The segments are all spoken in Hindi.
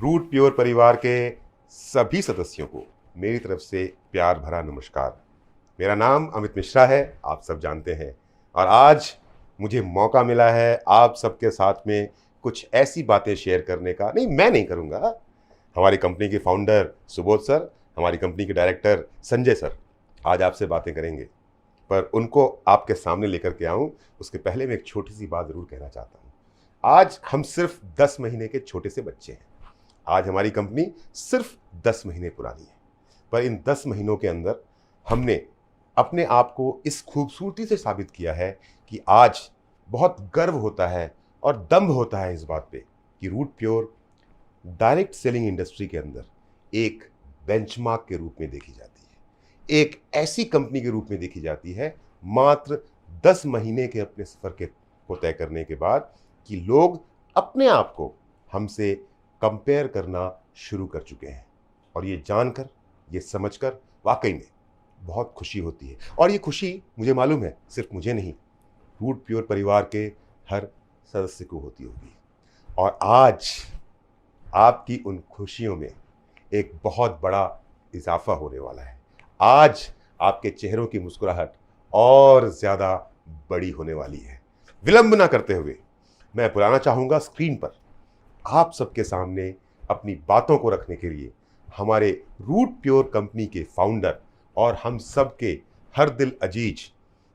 रूट प्योर परिवार के सभी सदस्यों को मेरी तरफ से प्यार भरा नमस्कार। मेरा नाम अमित मिश्रा है, आप सब जानते हैं। और आज मुझे मौका मिला है आप सबके साथ में कुछ ऐसी बातें शेयर करने का। नहीं, मैं नहीं करूँगा, हमारी कंपनी के फाउंडर सुबोध सर, हमारी कंपनी के डायरेक्टर संजय सर आज आपसे बातें करेंगे। पर उनको आपके सामने लेकर के आऊँ उसके पहले मैं एक छोटी सी बात ज़रूर कहना चाहता हूँ। आज हम सिर्फ 10 महीने के छोटे से बच्चे हैं। आज हमारी कंपनी सिर्फ 10 महीने पुरानी है, पर इन 10 महीनों के अंदर हमने अपने आप को इस खूबसूरती से साबित किया है कि आज बहुत गर्व होता है और दम्भ होता है इस बात पे कि root pure direct selling industry के अंदर एक बेंचमार्क के रूप में देखी जाती है, एक ऐसी कंपनी के रूप में देखी जाती है मात्र 10 महीने के अपने सफ़र को तय करने के बाद कि लोग अपने आप को हमसे कंपेयर करना शुरू कर चुके हैं। और ये जानकर, ये समझकर वाकई में बहुत खुशी होती है। और ये खुशी मुझे मालूम है सिर्फ मुझे नहीं, रूट प्योर परिवार के हर सदस्य को होती होगी। और आज आपकी उन खुशियों में एक बहुत बड़ा इजाफा होने वाला है। आज आपके चेहरों की मुस्कुराहट और ज़्यादा बड़ी होने वाली है। विलंब ना करते हुए मैं बुलाना चाहूँगा स्क्रीन पर आप सबके सामने अपनी बातों को रखने के लिए हमारे रूट प्योर कंपनी के फाउंडर और हम सब के हर दिल अजीज,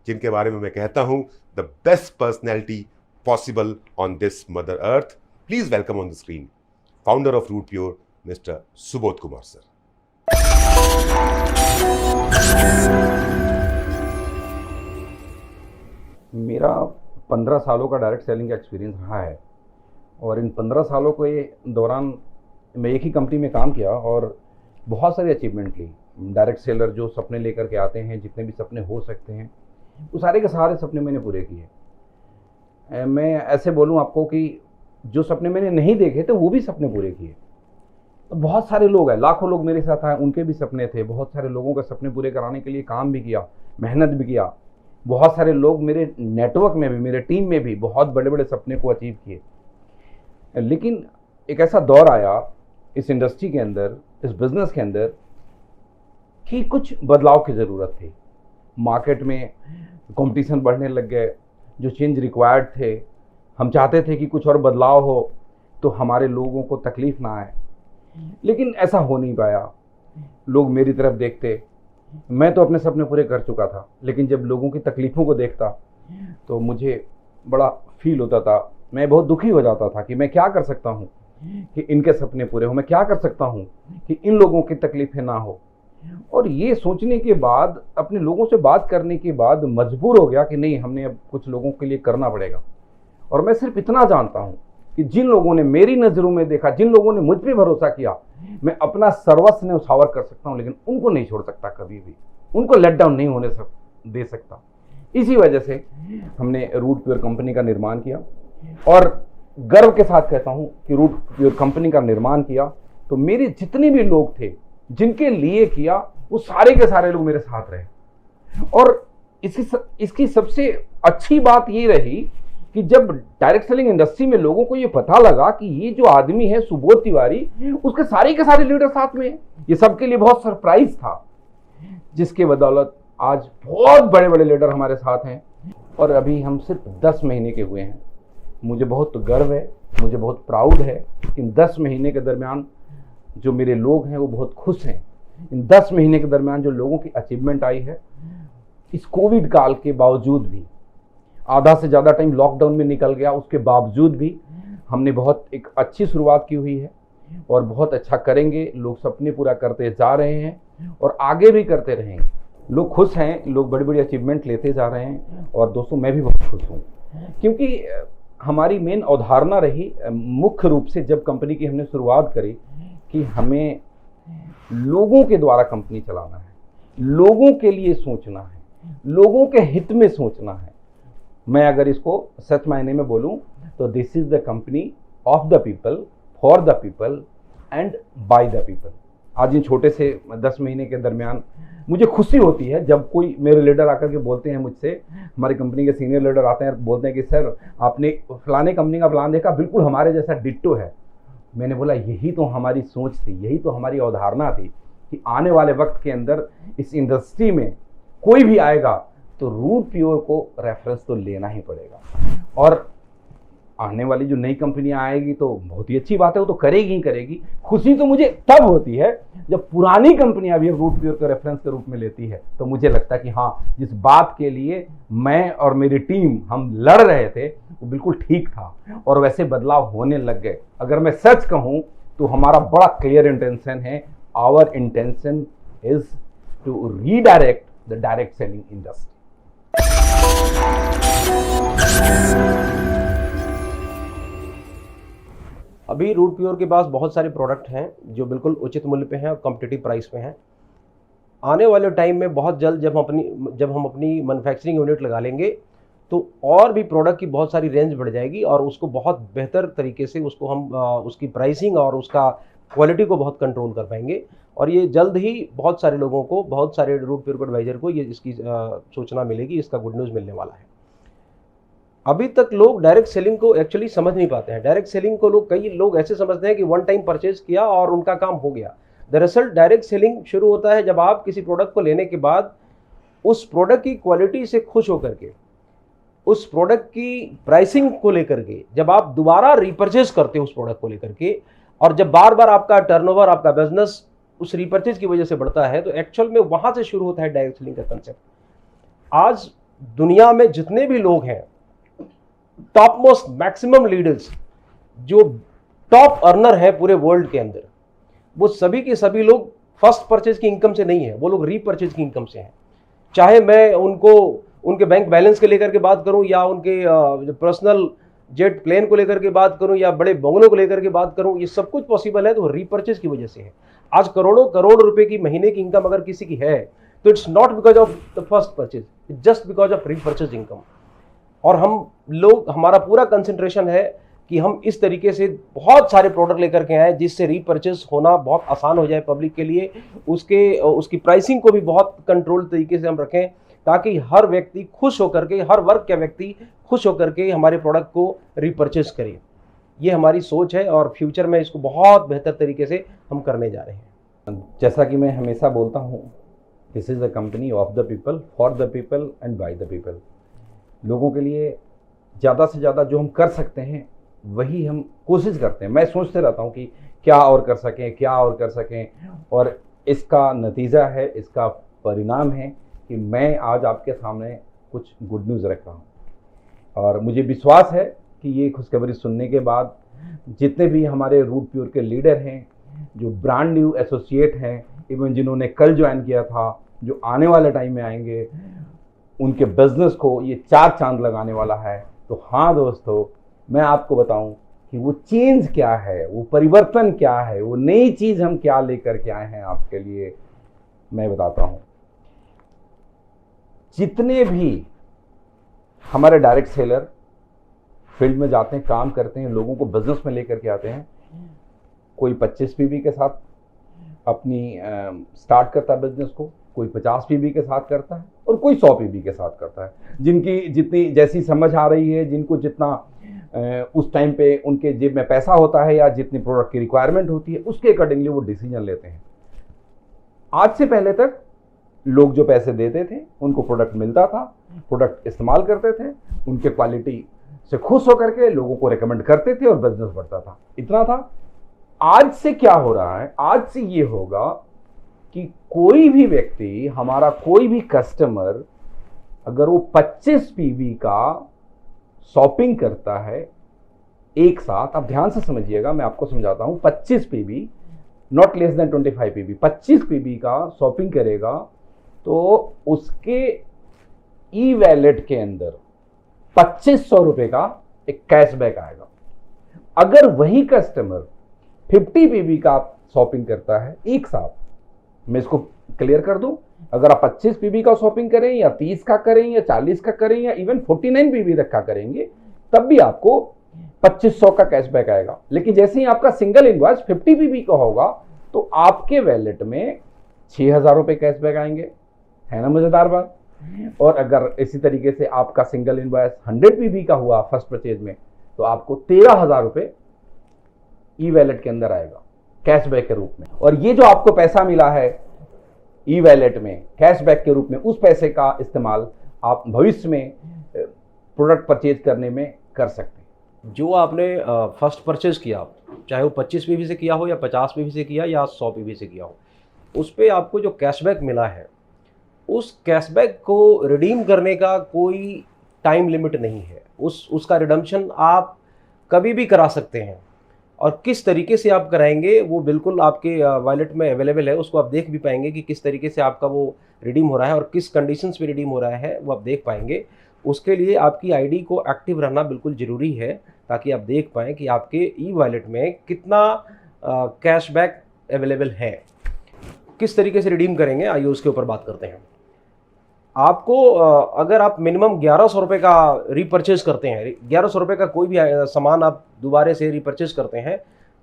जिनके बारे में मैं कहता हूँ the best personality possible on this mother earth. Please welcome on the screen founder of root pure mister Subodh Kumar sir. मेरा 15 सालों का डायरेक्ट सेलिंग का एक्सपीरियंस रहा है और इन 15 सालों के दौरान मैं एक ही कंपनी में काम किया और बहुत सारी अचीवमेंट ली। डायरेक्ट सेलर जो सपने लेकर के आते हैं, जितने भी सपने हो सकते हैं, वो सारे के सारे सपने मैंने पूरे किए। मैं ऐसे बोलूं आपको कि जो सपने मैंने नहीं देखे थे वो भी सपने पूरे किए। तो बहुत सारे लोग हैं, लाखों लोग मेरे साथ आए, उनके भी सपने थे। बहुत सारे लोगों के सपने पूरे कराने के लिए काम भी किया, मेहनत भी किया। बहुत सारे लोग मेरे नेटवर्क में भी, मेरे टीम में भी बहुत बड़े बड़े सपने को अचीव किए। लेकिन एक ऐसा दौर आया इस इंडस्ट्री के अंदर, इस बिजनेस के अंदर, कि कुछ बदलाव की ज़रूरत थी। मार्केट में कंपटीशन बढ़ने लग गए, जो चेंज रिक्वायर्ड थे। हम चाहते थे कि कुछ और बदलाव हो तो हमारे लोगों को तकलीफ ना आए, लेकिन ऐसा हो नहीं पाया। लोग मेरी तरफ देखते, मैं तो अपने सपने पूरे कर चुका था, लेकिन जब लोगों की तकलीफ़ों को देखता तो मुझे बड़ा फील होता था। मैं बहुत दुखी हो जाता था कि मैं क्या कर सकता हूँ कि इनके सपने पूरे हो, मैं क्या कर सकता हूँ कि इन लोगों की तकलीफ़ें ना हो। और ये सोचने के बाद, अपने लोगों से बात करने के बाद मजबूर हो गया कि नहीं, हमने अब कुछ लोगों के लिए करना पड़ेगा। और मैं सिर्फ इतना जानता हूँ कि जिन लोगों ने मेरी नज़रों में देखा, जिन लोगों ने मुझ पर भरोसा किया, मैं अपना सर्वस्व न्यौछावर कर सकता हूँ, लेकिन उनको नहीं छोड़ सकता कभी भी, उनको लेट डाउन नहीं होने दे सकता। इसी वजह से हमने रूट प्योर कंपनी का निर्माण किया और गर्व के साथ कहता हूँ कि रूट प्योर कंपनी का निर्माण किया तो मेरे जितने भी लोग थे जिनके लिए किया, वो सारे के सारे लोग मेरे साथ रहे। और इसकी सबसे अच्छी बात ये रही कि जब डायरेक्ट सेलिंग इंडस्ट्री में लोगों को ये पता लगा कि ये जो आदमी है सुबोध तिवारी, उसके सारे के सारे लीडर साथ में, ये सबके लिए बहुत सरप्राइज था, जिसके बदौलत आज बहुत बड़े बड़े लीडर हमारे साथ हैं। और अभी हम सिर्फ 10 महीने के हुए हैं। मुझे बहुत गर्व है, मुझे बहुत प्राउड है। इन 10 महीने के दरमियान जो मेरे लोग हैं वो बहुत खुश हैं। इन 10 महीने के दरमियान जो लोगों की अचीवमेंट आई है, इस कोविड काल के बावजूद भी, आधा से ज़्यादा टाइम लॉकडाउन में निकल गया, उसके बावजूद भी हमने बहुत एक अच्छी शुरुआत की हुई है और बहुत अच्छा करेंगे। लोग सपने पूरा करते जा रहे हैं और आगे भी करते रहेंगे। लोग खुश हैं, लोग बड़ी बड़ी अचीवमेंट लेते जा रहे हैं। और दोस्तों, मैं भी बहुत खुश हूँ क्योंकि हमारी मेन अवधारणा रही, मुख्य रूप से जब कंपनी की हमने शुरुआत करी, कि हमें लोगों के द्वारा कंपनी चलाना है, लोगों के लिए सोचना है, लोगों के हित में सोचना है। मैं अगर इसको सच मायने में बोलूं तो this is the company of the people, for the people and by the people. आज इन छोटे से 10 महीने के दरमियान मुझे खुशी होती है जब कोई मेरे लीडर आकर के बोलते हैं मुझसे, हमारी कंपनी के सीनियर लीडर आते हैं, बोलते हैं कि सर आपने फलाने कंपनी का प्लान देखा, बिल्कुल हमारे जैसा डिट्टो है। मैंने बोला यही तो हमारी सोच थी, यही तो हमारी अवधारणा थी कि आने वाले वक्त के अंदर इस इंडस्ट्री में कोई भी आएगा तो रूट प्योर को रेफरेंस तो लेना ही पड़ेगा। और आने वाली जो नई कंपनियां आएगी तो बहुत ही अच्छी बात है, वो तो करेगी ही करेगी। खुशी तो मुझे तब होती है जब पुरानी कंपनियां भी रूट प्योर को रेफरेंस के रूप में लेती है, तो मुझे लगता है कि हाँ, जिस बात के लिए मैं और मेरी टीम हम लड़ रहे थे वो बिल्कुल ठीक था और वैसे बदलाव होने लग गए। अगर मैं सच कहूँ तो हमारा बड़ा क्लियर इंटेंशन है, our intention is to redirect the direct selling industry. अभी रूट प्योर के पास बहुत सारे प्रोडक्ट हैं जो बिल्कुल उचित मूल्य पे हैं और कॉम्पिटिटिव प्राइस पे हैं। आने वाले टाइम में बहुत जल्द जब हम अपनी मैन्युफैक्चरिंग यूनिट लगा लेंगे तो और भी प्रोडक्ट की बहुत सारी रेंज बढ़ जाएगी और उसको बहुत बेहतर तरीके से उसको हम उसकी प्राइसिंग और उसका क्वालिटी को बहुत कंट्रोल कर पाएंगे। और ये जल्द ही बहुत सारे लोगों को, बहुत सारे रूट प्योर एडवाइजर को ये इसकी सूचना मिलेगी, इसका गुड न्यूज़ मिलने वाला है। अभी तक लोग डायरेक्ट सेलिंग को एक्चुअली समझ नहीं पाते हैं। डायरेक्ट सेलिंग को कई लोग ऐसे समझते हैं कि वन टाइम परचेज किया और उनका काम हो गया। दरअसल डायरेक्ट सेलिंग शुरू होता है जब आप किसी प्रोडक्ट को लेने के बाद उस प्रोडक्ट की क्वालिटी से खुश होकर के, उस प्रोडक्ट की प्राइसिंग को लेकर के जब आप दोबारा रिपर्चेज करते हो उस प्रोडक्ट को लेकर के, और जब बार बार आपका टर्नओवर, आपका बिजनेस उस रिपर्चेज की वजह से बढ़ता है, तो एक्चुअल में वहां से शुरू होता है डायरेक्ट सेलिंग का कंसेप्ट। आज दुनिया में जितने भी लोग हैं, टॉप मोस्ट मैक्सिमम लीडर्स, जो टॉप अर्नर है पूरे वर्ल्ड के अंदर, वो सभी के सभी लोग फर्स्ट परचेज की इनकम से नहीं है, वो लोग रीपरचेज की इनकम से हैं। चाहे मैं उनके बैंक बैलेंस के लेकर के बात करूं, या उनके पर्सनल जेट प्लेन को लेकर के बात करूं, या बड़े बंगलों को लेकर के बात करूं, ये सब कुछ पॉसिबल है तो रीपरचेज की वजह से है। आज करोड़ों करोड़ रुपए की महीने की इनकम अगर किसी की है तो it's not because of the first purchase, it's just because of repurchase income. और हमारा पूरा कंसंट्रेशन है कि हम इस तरीके से बहुत सारे प्रोडक्ट लेकर के आए जिससे रीपरचेज होना बहुत आसान हो जाए पब्लिक के लिए। उसकी प्राइसिंग को भी बहुत कंट्रोल तरीके से हम रखें ताकि हर व्यक्ति खुश होकर के, हर वर्ग का व्यक्ति खुश होकर के हमारे प्रोडक्ट को रीपरचेज करे। ये हमारी सोच है और फ्यूचर में इसको बहुत बेहतर तरीके से हम करने जा रहे हैं। जैसा कि मैं हमेशा बोलता हूँ, this is a company of the people, for the people and by the people. लोगों के लिए ज़्यादा से ज़्यादा जो हम कर सकते हैं वही हम कोशिश करते हैं। मैं सोचते रहता हूँ कि क्या और कर सकें, क्या और कर सकें, और इसका नतीजा है, इसका परिणाम है कि मैं आज आपके सामने कुछ गुड न्यूज़ रख रहा हूँ। और मुझे विश्वास है कि ये खुशखबरी सुनने के बाद जितने भी हमारे रूट प्योर के लीडर हैं, जो ब्रांड न्यू एसोसिएट हैं, इवन जिन्होंने कल ज्वाइन किया था, जो आने वाले टाइम में आएंगे, उनके बिजनेस को ये 4 चांद लगाने वाला है। तो हाँ दोस्तों, मैं आपको बताऊं कि वो चेंज क्या है, वो परिवर्तन क्या है, वो नई चीज़ हम क्या लेकर के आए हैं आपके लिए, मैं बताता हूं। जितने भी हमारे डायरेक्ट सेलर फील्ड में जाते हैं, काम करते हैं, लोगों को बिजनेस में लेकर के आते हैं, कोई 25 पीवी के साथ अपनी स्टार्ट करता है बिजनेस को, कोई 50 पीवी के साथ करता है और कोई 100 पीवी के साथ करता है। जिनकी जितनी जैसी समझ आ रही है, जिनको जितना उस टाइम पे उनके जेब में पैसा होता है या जितनी प्रोडक्ट की रिक्वायरमेंट होती है, उसके अकॉर्डिंगली वो डिसीजन लेते हैं। आज से पहले तक लोग जो पैसे देते थे उनको प्रोडक्ट मिलता था, प्रोडक्ट इस्तेमाल करते थे, उनके क्वालिटी से खुश होकर के लोगों को रेकमेंड करते थे और बिजनेस बढ़ता था। इतना था। आज से क्या हो रहा है? आज से ये होगा कि कोई भी व्यक्ति, हमारा कोई भी कस्टमर, अगर वो 25 पीवी का शॉपिंग करता है एक साथ, आप ध्यान से समझिएगा, मैं आपको समझाता हूं, 25 PV, not less than 25 PV, 25 PV का शॉपिंग करेगा तो उसके ई वैलेट के अंदर 2500 रुपए का एक कैशबैक आएगा। अगर वही कस्टमर 50 पीवी का शॉपिंग करता है एक साथ, मैं इसको क्लियर कर दूं, अगर आप 25 पीवी का शॉपिंग करें या 30 का करें या 40 का करें या इवन 49 पीवी तक का करेंगे, तब भी आपको 2500 का कैशबैक आएगा। लेकिन जैसे ही आपका सिंगल इनवॉइस 50 पीवी का होगा तो आपके वैलेट में 6000 रुपए कैशबैक आएंगे। है ना मजेदार बात? और अगर इसी तरीके से आपका सिंगल इनवॉइस 100 पीवी का हुआ फर्स्ट परचेज में, तो आपको 13,000 रुपए ई वैलेट के अंदर आएगा कैशबैक के रूप में, और ये जो आपको पैसा मिला है ई वैलेट में कैशबैक के रूप में, उस पैसे का इस्तेमाल आप भविष्य में प्रोडक्ट परचेज करने में कर सकते हैं। जो आपने फर्स्ट परचेज किया, चाहे वो 25 पीवी से किया हो या 50 पीवी से किया या 100 पीवी से किया हो, उस पर आपको जो कैशबैक मिला है, उस कैशबैक को रिडीम करने का कोई टाइम लिमिट नहीं है। उसका रिडम्पशन आप कभी भी करा सकते हैं, और किस तरीके से आप कराएंगे वो बिल्कुल आपके वॉलेट में अवेलेबल है। उसको आप देख भी पाएंगे कि किस तरीके से आपका वो रिडीम हो रहा है और किस कंडीशंस पे रिडीम हो रहा है, वो आप देख पाएंगे। उसके लिए आपकी आईडी को एक्टिव रहना बिल्कुल ज़रूरी है, ताकि आप देख पाएँ कि आपके ई वॉलेट में कितना कैशबैक अवेलेबल है। किस तरीके से रिडीम करेंगे, आइए उसके ऊपर बात करते हैं। आपको अगर आप मिनिमम 1100 रुपये का रीपरचेज करते हैं, 1100 रुपये का कोई भी सामान आप दोबारा से रीपरचेज करते हैं,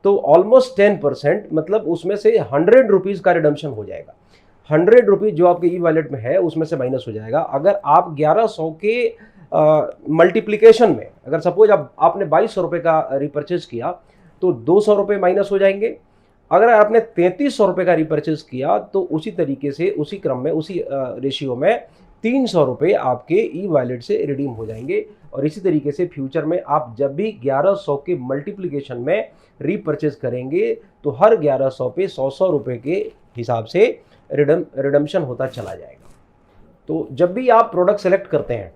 तो ऑलमोस्ट 10%, मतलब उसमें से 100 रुपीज़ का रिडम्पशन हो जाएगा। 100 रुपीज़ जो आपके ई वॉलेट में है उसमें से माइनस हो जाएगा। अगर आप 1100 के मल्टीप्लिकेशन में, अगर सपोज आपने 2200 रुपये का रीपरचेज किया तो 200 रुपये माइनस हो जाएंगे। अगर आपने 3300 रुपये का रीपरचेज किया तो उसी तरीके से, उसी क्रम में, उसी रेशियो में 300 रुपये आपके ई वॉलेट से रिडीम हो जाएंगे। और इसी तरीके से फ्यूचर में आप जब भी 1100 के मल्टीप्लिकेशन में रीपरचेज करेंगे तो हर 1100 पे 100 रुपये के हिसाब से रिडम्पशन होता चला जाएगा। तो जब भी आप प्रोडक्ट सेलेक्ट करते हैं,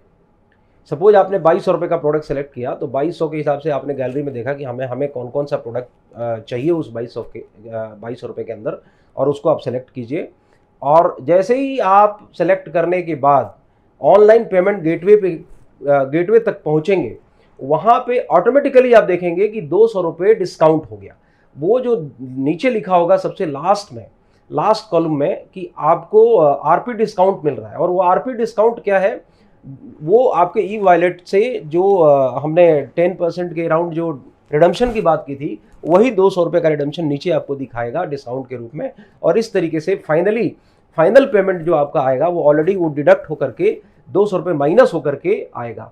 सपोज आपने 2200 रुपये का प्रोडक्ट सेलेक्ट किया, तो 2200 के हिसाब से आपने गैलरी में देखा कि हमें कौन कौन सा प्रोडक्ट चाहिए उस 2200 रुपये के अंदर, और उसको आप सेलेक्ट कीजिए। और जैसे ही आप सेलेक्ट करने के बाद ऑनलाइन पेमेंट गेटवे तक पहुंचेंगे, वहाँ पे ऑटोमेटिकली आप देखेंगे कि 200 रुपये डिस्काउंट हो गया। वो जो नीचे लिखा होगा सबसे लास्ट कॉलम में कि आपको आरपी डिस्काउंट मिल रहा है, और वो आरपी डिस्काउंट क्या है, वो आपके ई वॉलेट से जो हमने 10% के अराउंड जो रिडम्पशन की बात की थी, वही 200 रुपये का रिडम्पशन नीचे आपको दिखाएगा डिस्काउंट के रूप में। और इस तरीके से फाइनल पेमेंट जो आपका आएगा वो ऑलरेडी वो डिडक्ट होकर के 200 रुपये माइनस होकर के आएगा।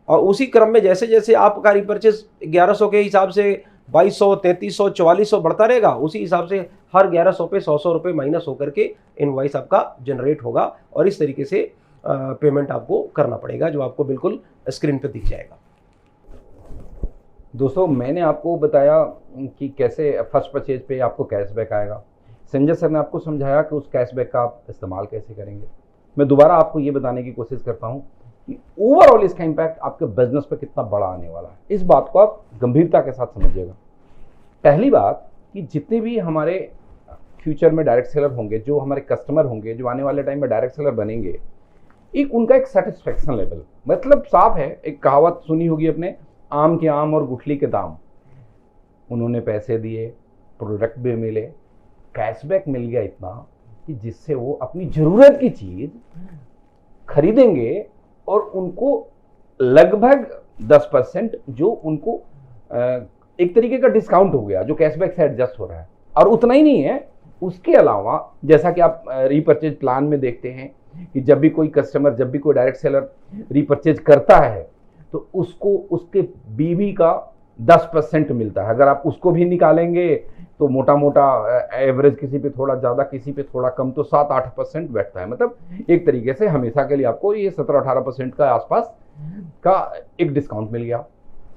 और उसी क्रम में जैसे जैसे आपका रिपर्चेज 1100 के हिसाब से 2200, 3300, 4400 बढ़ता रहेगा, उसी हिसाब से हर 1100 पे 100 रुपये माइनस होकर के इनवॉइस आपका जनरेट होगा। और इस तरीके से पेमेंट आपको करना पड़ेगा, जो आपको बिल्कुल स्क्रीन पे दिख जाएगा। दोस्तों, मैंने आपको बताया कि कैसे फर्स्ट परचेज पे आपको कैशबैक आएगा। संजय सर ने आपको समझाया कि उस कैशबैक का आप इस्तेमाल कैसे करेंगे। मैं दोबारा आपको ये बताने की कोशिश करता हूँ कि ओवरऑल इसका इम्पैक्ट आपके बिजनेस पे कितना बड़ा आने वाला है। इस बात को आप गंभीरता के साथ समझिएगा। पहली बात कि जितने भी हमारे फ्यूचर में डायरेक्ट सेलर होंगे, जो हमारे कस्टमर होंगे, जो आने वाले टाइम में डायरेक्ट सेलर बनेंगे, उनका एक सेटिस्फेक्शन लेवल, मतलब साफ है, एक कहावत सुनी होगी अपने, आम के आम और गुठली के दाम। उन्होंने पैसे दिए, प्रोडक्ट भी मिले, कैशबैक मिल गया इतना कि जिससे वो अपनी ज़रूरत की चीज़ खरीदेंगे, और उनको लगभग 10% जो उनको एक तरीके का डिस्काउंट हो गया, जो कैशबैक से एडजस्ट हो रहा है। और उतना ही नहीं है, उसके अलावा जैसा कि आप रीपरचेज प्लान में देखते हैं कि जब भी कोई कस्टमर, जब भी कोई डायरेक्ट सेलर रीपरचेज करता है तो उसको उसके बीवी का 10% मिलता है। अगर आप उसको भी निकालेंगे तो मोटा मोटा एवरेज, किसी पे थोड़ा ज़्यादा, किसी पे थोड़ा कम, तो 7-8% बैठता है। मतलब एक तरीके से हमेशा के लिए आपको ये 17-18% का आसपास का एक डिस्काउंट मिल गया।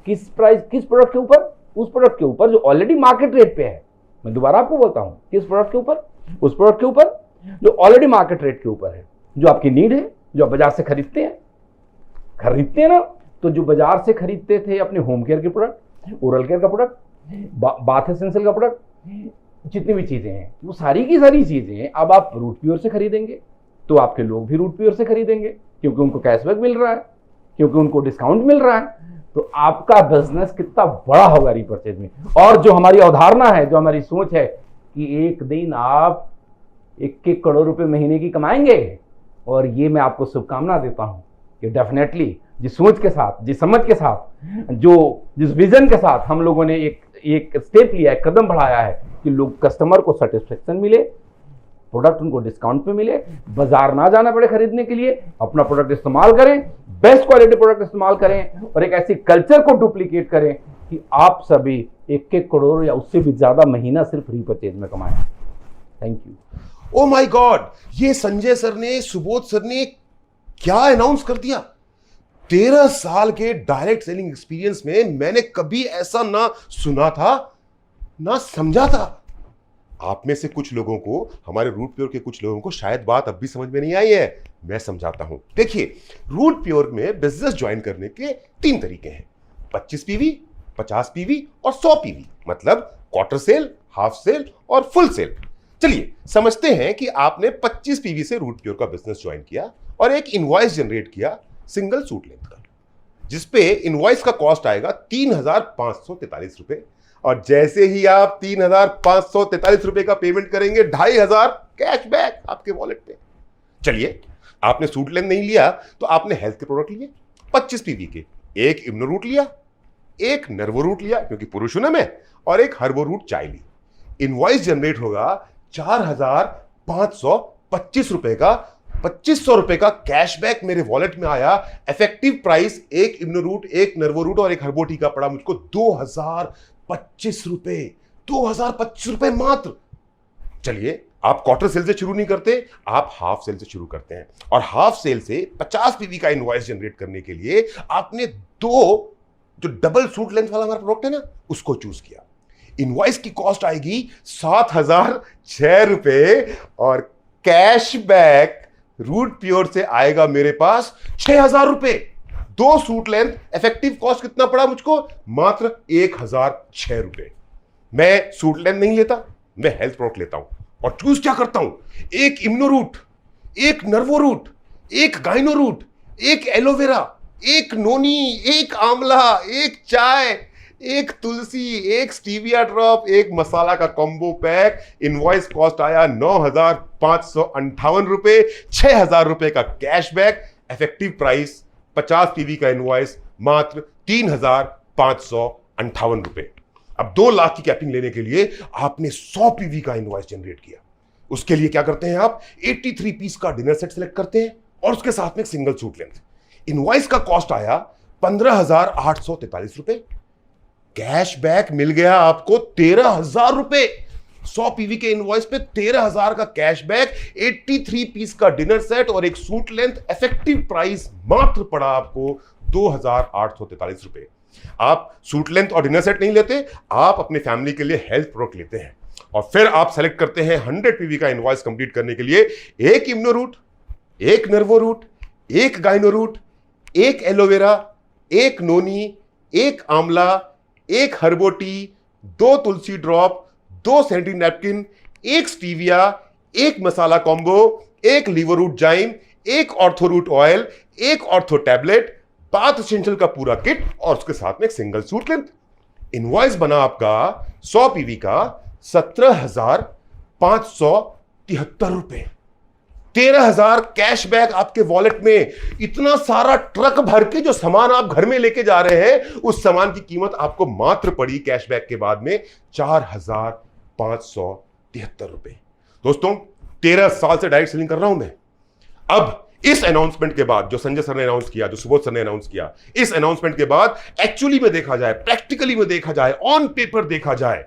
किस प्रोडक्ट के ऊपर? उस प्रोडक्ट के ऊपर जो ऑलरेडी मार्केट रेट पे है। मैं दोबारा आपको बोलता हूँ, किस प्रोडक्ट के ऊपर? उस प्रोडक्ट के ऊपर जो ऑलरेडी मार्केट रेट के ऊपर है, जो आपकी नीड है, जो आप बाजार से खरीदते हैं ना। तो जो बाजार से खरीदते थे अपने होम केयर के प्रोडक्ट, ओरल केयर का प्रोडक्ट, बाथ एसेंशियल का प्रोडक्ट, जितनी भी चीजें हैं, वो सारी की सारी चीजें अब आप रूट प्योर से खरीदेंगे, तो आपके लोग भी रूट प्योर से खरीदेंगे, क्योंकि उनको कैशबैक मिल रहा है, क्योंकि उनको डिस्काउंट मिल रहा है। तो आपका बिजनेस कितना बड़ा होगा रीपरचेज में। और जो हमारी अवधारणा है, जो हमारी सोच है कि एक दिन आप 1-1 करोड़ रुपए महीने की कमाएंगे, और ये मैं आपको शुभकामना देता हूं कि डेफिनेटली जिस सोच के साथ, जिस समझ के साथ, जिस विजन के साथ हम लोगों ने एक स्टेप लिया है, कदम बढ़ाया है कि लोग, कस्टमर को सेटिस्फेक्शन मिले, प्रोडक्ट उनको डिस्काउंट पे मिले, बाजार ना जाना पड़े खरीदने के लिए, अपना प्रोडक्ट इस्तेमाल करें, बेस्ट क्वालिटी प्रोडक्ट इस्तेमाल करें, और एक ऐसी कल्चर को डुप्लीकेट करें कि आप सभी 1-1 करोड़ या उससे भी ज़्यादा महीना सिर्फ रीपरचेज में कमाएं। Thank you. Oh my God, ये संजय सर ने, सुबोध सर ने क्या अनाउंस कर दिया। 13 साल के डायरेक्ट सेलिंग एक्सपीरियंस में मैंने कभी ऐसा ना सुना था ना समझा था। आप में से कुछ लोगों को, हमारे रूट प्योर के कुछ लोगों को शायद बात अब भी समझ में नहीं आई है। मैं समझाता हूं। देखिए, रूट प्योर में बिजनेस ज्वाइन करने के 3 तरीके हैं: 25 पीवी, 50 पीवी और 100 पीवी, मतलब क्वार्टर सेल, हाफ सेल और फुल सेल। चलिए समझते हैं कि आपने 25 पीवी से रूट प्योर का बिजनेस ज्वाइन किया और एक इनवॉइस जनरेट किया सिंगल सूट लेंथ का, जिसपे इनवॉइस का कॉस्ट आएगा 3,543 रुपए। और जैसे ही आप 3,543 रुपए का पेमेंट करेंगे, 2,500 कैशबैक आपके वॉलेट पे। चलिए, आपने सूट लेंथ नहीं लिया तो आपने हेल्थ के प्रोडक्ट लिए 25 पीवी के, एक इम्यूनोरूट लिया, एक नर्वोरूट लिया क्योंकि पुरुषोनम है, और एक हर्बोरूट चाय ली। इनवॉइस जनरेट होगा 4,525 रुपए का। 2,500 रुपए का कैशबैक मेरे वॉलेट में आया। इफेक्टिव प्राइस एक इम्यूनोरूट, एक नर्वोरूट और एक हर्बोटी का पड़ा मुझको 2,025 रुपए। 2,025 रुपए मात्र। चलिए, आप क्वार्टर सेल से शुरू नहीं करते, आप हाफ सेल से शुरू करते हैं। और हाफ सेल से 50 पीवी का इनवॉइस जनरेट करने के लिए आपने 2 जो डबल सूट लेंथ वाला हमारा प्रोडक्ट है ना, उसको चूज किया। इनवॉइस की कॉस्ट आएगी 7,006 रुपए और कैशबैक रूट प्योर से आएगा मेरे पास 6,000 रुपए। 2 सूट लेंथ, इफेक्टिव कॉस्ट कितना पड़ा मुझको? मात्र 1,006 रुपए। मैं सूट लेंथ नहीं लेता, मैं हेल्थ प्रोडक्ट लेता हूं और चूज क्या करता हूं? एक इम्यूनोरूट, एक नर्वोरूट, एक गाइनोरूट, एक एलोवेरा, एक नोनी, एक आंवला, एक चाय, एक तुलसी, एक स्टीविया ड्रॉप, एक मसाला का कॉम्बो पैक। इनवॉइस कॉस्ट आया 9,558 रुपए, 6,000 रुपए का कैशबैक। इफेक्टिव प्राइस 50 पीवी का इनवॉइस मात्र 3,558 रुपए। अब 2 लाख की कैपिंग लेने के लिए आपने 100 पीवी का इनवॉइस जनरेट किया। उसके लिए क्या करते हैं आप? 83 पीस का डिनर सेट सेलेक्ट करते हैं और उसके साथ में एक सिंगल सूट लेंथ। इनवॉइस का कॉस्ट आया 15,843 रुपए। कैशबैक मिल गया आपको 13,000 रुपए। 100 पीवी के इनवॉइस पे 13,000 का कैशबैक, 83 पीस का डिनर सेट और एक सूट लेंथ। इफेक्टिव प्राइस मात्र पड़ा आपको 2,843 रुपए। आप सूट लेंथ और डिनर सेट नहीं लेते, आप अपने फैमिली के लिए हेल्थ प्रोडक्ट लेते हैं और फिर आप सेलेक्ट करते हैं 100 पीवी का इनवॉइस कंप्लीट करने के लिए एक इम्यूनोरूट, एक नर्वोरूट, एक गाइनोरूट, एक एलोवेरा, एक नोनी, एक आंवला, एक हर्बोटी, 2 तुलसी ड्रॉप, 2 सैनिटरी नैपकिन, एक स्टीविया, एक मसाला कॉम्बो, एक लीवररूट जाइम, एक ऑर्थोरूट ऑयल, एक ऑर्थो टैबलेट, बाथ एसेंशियल का पूरा किट और उसके साथ में एक सिंगल सूट लेंथ। इनवॉइस बना आपका 100 पीवी का 17,573 रुपए। 13,000 कैशबैक आपके वॉलेट में। इतना सारा ट्रक भर के जो सामान आप घर में लेके जा रहे हैं, उस सामान की कीमत आपको मात्र पड़ी कैशबैक के बाद में 4,573 रुपए। दोस्तों, 13 साल से डायरेक्ट सेलिंग कर रहा हूं मैं। अब इस अनाउंसमेंट के बाद, जो संजय सर ने अनाउंस किया, जो सुबोध सर ने अनाउंस किया, इस अनाउंसमेंट के बाद एक्चुअली में देखा जाए, प्रैक्टिकली में देखा जाए, ऑन पेपर देखा जाए,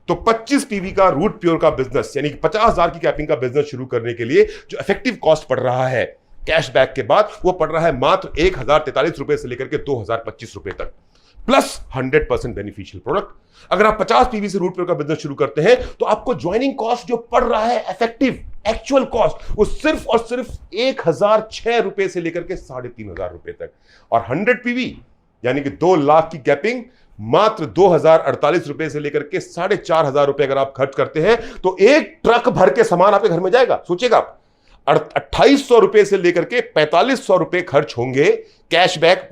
तो 25 पीवी का रूट प्योर का बिजनेस, यानी कि 50,000 की कैपिंग का बिजनेस शुरू करने के लिए जो इफेक्टिव कॉस्ट पड़ रहा है कैशबैक के बाद, वो पड़ रहा है मात्र 1,043 रुपए से लेकर के 2,025 रुपए तक, प्लस 100% बेनिफिशियल प्रोडक्ट। अगर आप 50 पीवी से रूट प्योर का बिजनेस शुरू करते हैं तो आपको ज्वाइनिंग कॉस्ट जो पड़ रहा है, इफेक्टिव एक्चुअल कॉस्ट, वो सिर्फ और सिर्फ 1,006 रुपए से लेकर के 3,500 रुपए तक। और 100 पीवी यानी कि 2 लाख की कैपिंग मात्र 2,048 रुपए से लेकर के 4,500 रुपए अगर आप खर्च करते हैं तो एक ट्रक भर के सामान आपके घर में जाएगा। सोचिएगा आप, 2,800 रुपए से लेकर के 4,500 रुपए खर्च होंगे कैशबैक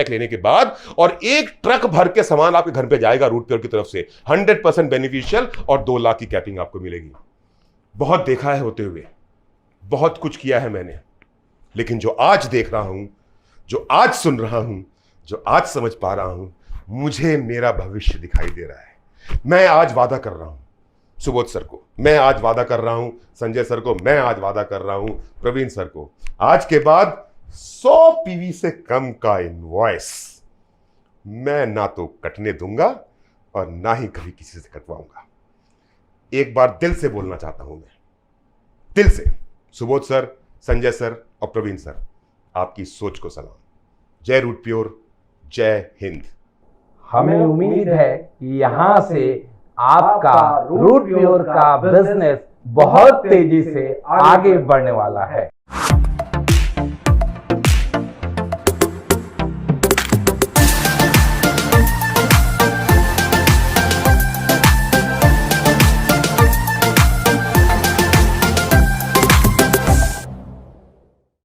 लेने के बाद, और एक ट्रक भर के सामान आपके घर पे जाएगा रूट प्योर की तरफ से। 100% बेनिफिशियल और 2 लाख की कैपिंग आपको मिलेगी। बहुत देखा है होते हुए, बहुत कुछ किया है मैंने, लेकिन जो आज देख रहा हूं, जो आज सुन रहा हूं, जो आज समझ पा रहा हूं, मुझे मेरा भविष्य दिखाई दे रहा है। मैं आज वादा कर रहा हूं सुबोध सर को, मैं आज वादा कर रहा हूं संजय सर को, मैं आज वादा कर रहा हूं प्रवीण सर को, आज के बाद 100 पीवी से कम का इनवॉइस मैं ना तो कटने दूंगा और ना ही कभी किसी से कटवाऊंगा। एक बार दिल से बोलना चाहता हूं मैं, दिल से। सुबोध सर, संजय सर और प्रवीण सर, आपकी सोच को सलाम। जय रूट प्योर, जय हिंद। हमें उम्मीद है कि यहाँ से आपका रूट प्योर का बिजनेस बहुत तेजी से आगे बढ़ने वाला है।